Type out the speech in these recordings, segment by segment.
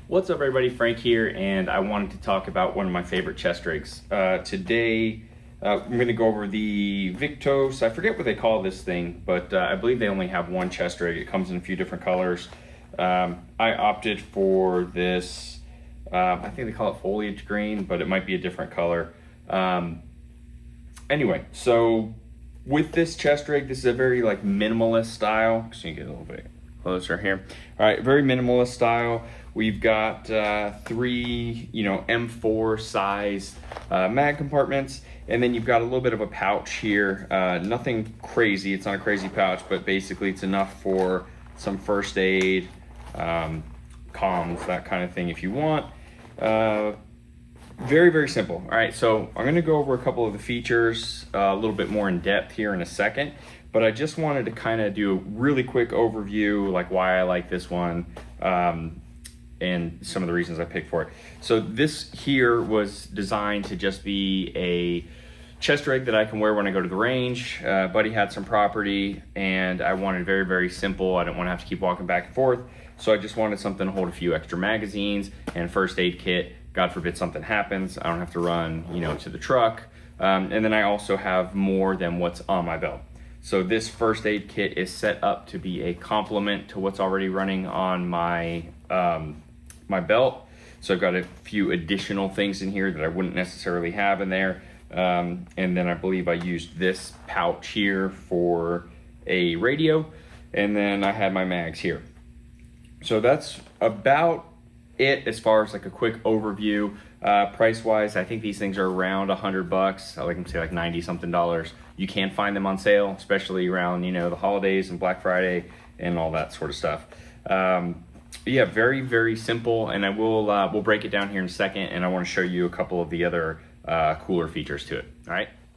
What's up everybody, Frank here, and I wanted to talk about one of my favorite chest rigs. Today, I'm going to go over the Viktos. I forget what they call this thing, but I believe they only have one chest rig. It comes in a few different colors. I opted for this, I think they call it foliage green, but it might be a different color. Anyway, so with this chest rig, this is a very minimalist style. So you get a little bit closer here. All right, very minimalist style. We've got three, M4 size mag compartments, and then you've got a little bit of a pouch here. Nothing crazy, it's not a crazy pouch, but basically it's enough for some first aid, comms, that kind of thing if you want. Very, very simple. All right, so I'm gonna go over a couple of the features a little bit more in depth here in a second, but I just wanted to kind of do a really quick overview, like why I like this one, and some of the reasons I picked for it. So this here was designed to just be a chest rig that I can wear when I go to the range. Buddy had some property and I wanted very, very simple. I didn't want to have to keep walking back and forth. So I just wanted something to hold a few extra magazines and first aid kit. God forbid something happens, I don't have to run, to the truck. And then I also have more than what's on my belt. So this first aid kit is set up to be a complement to what's already running on my my belt. So I've got a few additional things in here that I wouldn't necessarily have in there. And then I believe I used this pouch here for a radio, and then I had my mags here. So that's about it as far as like a quick overview. Price wise, I think these things are around $100. I like them to say like 90 something dollars. You can find them on sale, especially around the holidays and Black Friday and all that sort of stuff. Yeah, very, very simple, and I will we'll break it down here in a second, and I want to show you a couple of the other cooler features to it.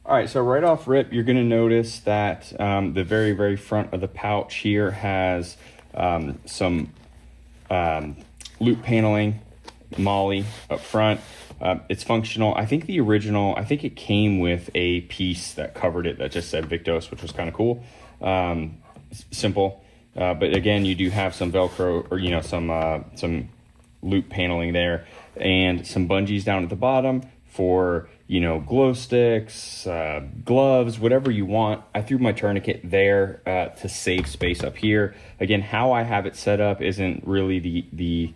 All right, so right off rip, you're going to notice that the very, very front of the pouch here has some loop paneling, MOLLE up front. It's functional. I think the original, it came with a piece that covered it that just said Viktos, which was kind of cool. Simple. But again, you do have some Velcro or, some loop paneling there, and some bungees down at the bottom for, glow sticks, gloves, whatever you want. I threw my tourniquet there to save space up here. Again, how I have it set up isn't really the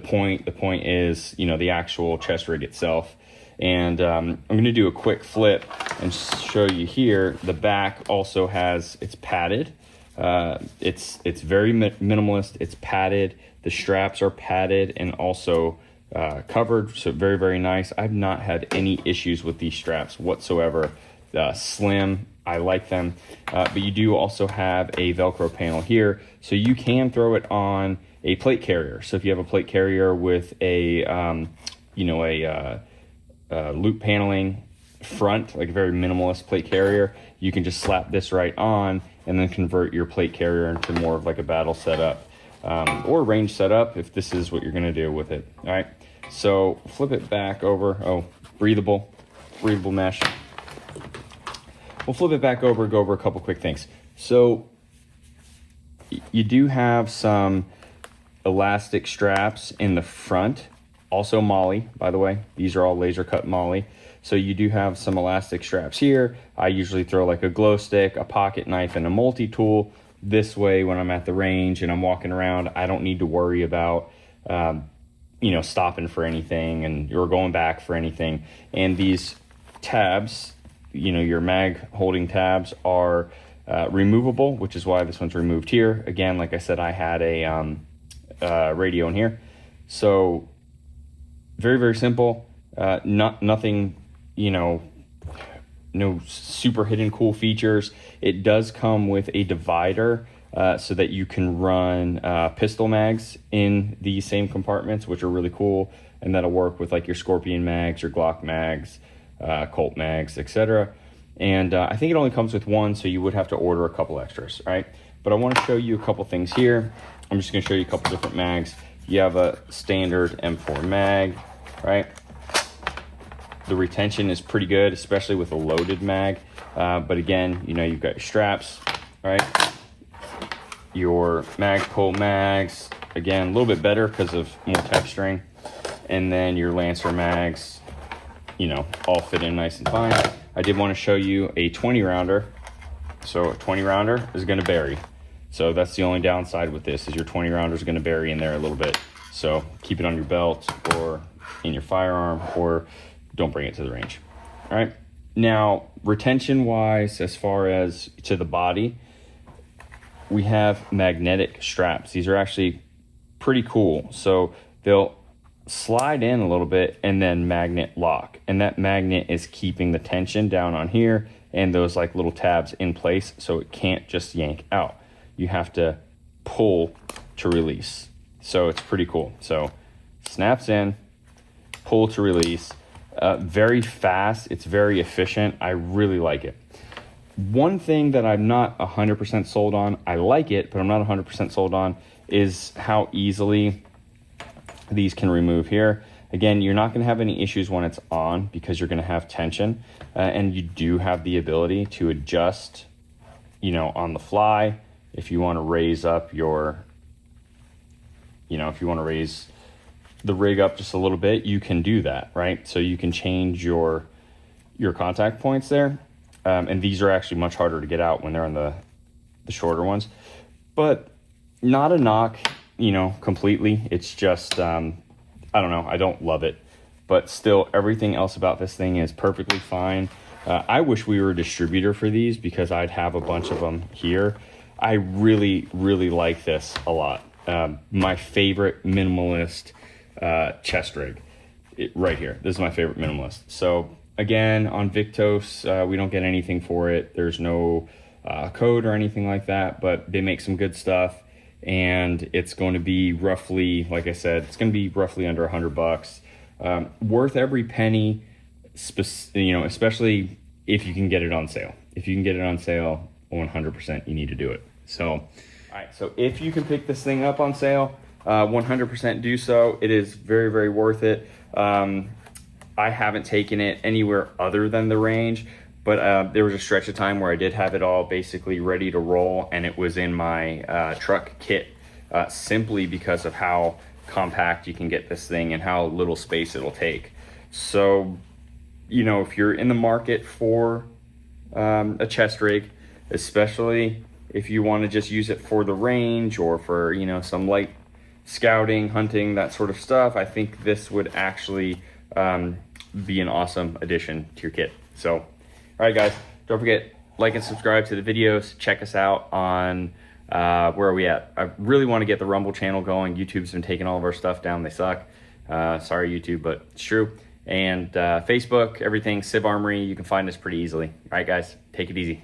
point. The point is, the actual chest rig itself. And I'm going to do a quick flip and show you here. The back also has, it's padded. It's very minimalist. It's padded. The straps are padded and also covered, so very, very nice. I've not had any issues with these straps whatsoever. Slim, I like them, but you do also have a Velcro panel here, so you can throw it on a plate carrier. So if you have a plate carrier with a loop paneling front, like a very minimalist plate carrier, you can just slap this right on and then convert your plate carrier into more of like a battle setup or range setup if this is what you're going to do with it. All right, so flip it back over. Oh, breathable mesh. We'll flip it back over, go over a couple quick things. So you do have some elastic straps in the front, also MOLLE, by the way. These are all laser cut MOLLE. So you do have some elastic straps here. I usually throw like a glow stick, a pocket knife, and a multi-tool. This way, when I'm at the range and I'm walking around, I don't need to worry about, stopping for anything or going back for anything. And these tabs, your mag holding tabs are removable, which is why this one's removed here. Again, like I said, I had a radio in here. So very, very simple. Nothing, no super hidden cool features. It does come with a divider so that you can run pistol mags in these same compartments, which are really cool, and that'll work with like your Scorpion mags, your Glock mags, Colt mags, etc. And I think it only comes with one, so you would have to order a couple extras, right? But I want to show you a couple things here. I'm just going to show you a couple different mags. You have a standard M4 mag, right? The retention is pretty good, especially with a loaded mag. But again, you've got your straps, right? Your mag pull mags, again, a little bit better because of more texturing. And then your Lancer mags, you know, all fit in nice and fine. I did want to show you a 20 rounder. So a 20 rounder is going to bury. So that's the only downside with this, is your 20 rounder is going to bury in there a little bit. So keep it on your belt or in your firearm, or don't bring it to the range. All right. Now, retention wise, as far as to the body, we have magnetic straps. These are actually pretty cool. So they'll slide in a little bit and then magnet lock. And that magnet is keeping the tension down on here and those like little tabs in place, so it can't just yank out. You have to pull to release. So it's pretty cool. So snaps in, pull to release. Very fast. It's very efficient. I really like it. One thing that I'm not 100% sold on, I like it, but I'm not 100% sold on, is how easily these can remove here. Again, you're not going to have any issues when it's on because you're going to have tension, and you do have the ability to adjust, you know, on the fly. If you want to raise up your, you know, if you want to raise the rig up just a little bit, you can do that, right? So you can change your contact points there. And these are actually much harder to get out when they're on the shorter ones, but not a knock, you know, completely. It's just, I don't know, I don't love it, but still everything else about this thing is perfectly fine. I wish we were a distributor for these because I'd have a bunch of them here. I really, really like this a lot. My favorite minimalist chest rig right here. This is my favorite minimalist. So again, on Viktos, we don't get anything for it. There's no code or anything like that, but they make some good stuff. And it's going to be roughly, like I said, it's going to be roughly under $100. Worth every penny, you know, especially if you can get it on sale. If you can get it on sale, 100% you need to do it. So, all right, so if you can pick this thing up on sale, 100% do so. It is very, very worth it. I haven't taken it anywhere other than the range, but there was a stretch of time where I did have it all basically ready to roll, and it was in my truck kit simply because of how compact you can get this thing and how little space it'll take. So, you know, if you're in the market for a chest rig, especially if you want to just use it for the range or for, you know, some light scouting, hunting, that sort of stuff, I think this would actually be an awesome addition to your kit. So, all right, guys, don't forget, like and subscribe to the videos. Check us out on, where are we at? I really want to get the Rumble channel going. YouTube's been taking all of our stuff down. They suck. Sorry, YouTube, but it's true. And Facebook, everything, Civ Armory, you can find us pretty easily. All right, guys, take it easy.